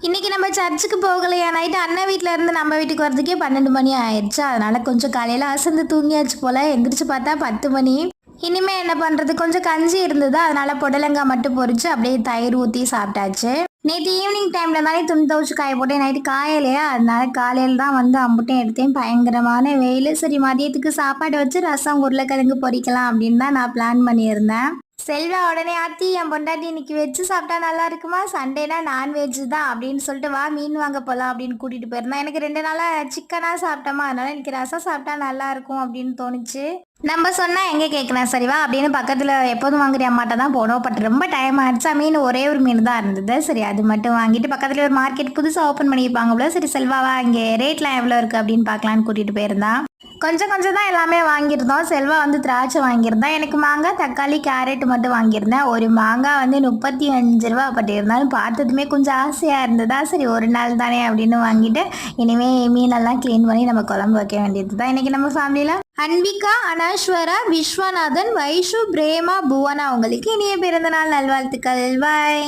இன்னைக்கு நம்ம சர்ச்சுக்கு போகலையா? நைட்டு அண்ணன் வீட்ல இருந்து நம்ம வீட்டுக்கு வரதுக்கே 12 மணி ஆயிடுச்சு. அதனால கொஞ்சம் காலையில அசந்து தூங்கியாச்சு போல. எந்திரிச்சு பார்த்தா 10 மணி. இனிமே என்ன பண்றது? கொஞ்சம் கஞ்சி இருந்தது. அதனால புடலங்காய் மட்டும் பொரிச்சு அப்படியே தயிர் ஊத்தி சாப்பிட்டாச்சு. நேற்று ஈவினிங் டைம்ல தானே துணி துவைச்சு காய போட்டேன். நைட்டு காயலையா, அதனால காலையில தான் வந்து அம்புட்டையும் எடுத்தேன். பயங்கரமான வெயில். சரி மதியத்துக்கு சாப்பாடு வச்சு ரசம் உருளைக்கிழங்கு பொரிக்கலாம் அப்படின்னு தான் நான் பிளான் பண்ணியிருந்தேன். செல்வா உடனே ஆத்தி என் பொண்டாட்டி இன்னைக்கு வெஜ்ஜு சாப்பிட்டா நல்லா இருக்குமா, சண்டேனா நான்வெஜ் தான் அப்படின்னு சொல்லிட்டு வா மீன் வாங்க போகலாம் அப்படின்னு கூட்டிட்டு போயிருந்தேன். எனக்கு 2 நாளாக சிக்கனாக சாப்பிட்டோமா, அதனால இன்னைக்கு ரசம் சாப்பிட்டா நல்லா இருக்கும் அப்படின்னு தோணுச்சு. நம்ம சொன்னா எங்க கேட்கலாம், சரிவா அப்படின்னு பக்கத்துல எப்போதும் வாங்குற அம்மாட்ட தான் போனோம். பட் ரொம்ப டைம் ஆயிடுச்சா, மீன் ஒரே ஒரு மீன் தான் இருந்தது. சரி அது மட்டும் வாங்கிட்டு பக்கத்துல ஒரு மார்க்கெட் புதுசாக ஓப்பன் பண்ணியிருப்பாங்க போல. சரி செல்வாவா இங்கே ரேட்லாம் எவ்வளோ இருக்கு அப்படின்னு பார்க்கலான்னு கூட்டிட்டு போயிருந்தான். கொஞ்சம் கொஞ்சம் தான் எல்லாமே வாங்கியிருந்தோம். செல்வா வந்து திராட்சை வாங்கியிருந்தான். எனக்கு மாங்காய் தக்காளி கேரட் மட்டும் வாங்கியிருந்தேன். ஒரு மாங்காய் வந்து 35 ரூபா பட் இருந்தாலும் பார்த்ததுமே கொஞ்சம் ஆசையாக இருந்ததா, சரி ஒரு நாள் தானே அப்படின்னு வாங்கிட்டு இனிமேல் மீனெல்லாம் க்ளீன் பண்ணி நம்ம குழம்பு வைக்க வேண்டியது தான். இன்றைக்கி நம்ம ஃபேமிலியில் அன்பிகா, அனாஸ்வரா, விஸ்வநாதன், வைஷு, பிரேமா, புவனா உங்களுக்கு இனிய பிறந்தநாள் நல்வாழ்த்துக்கள். பாய்.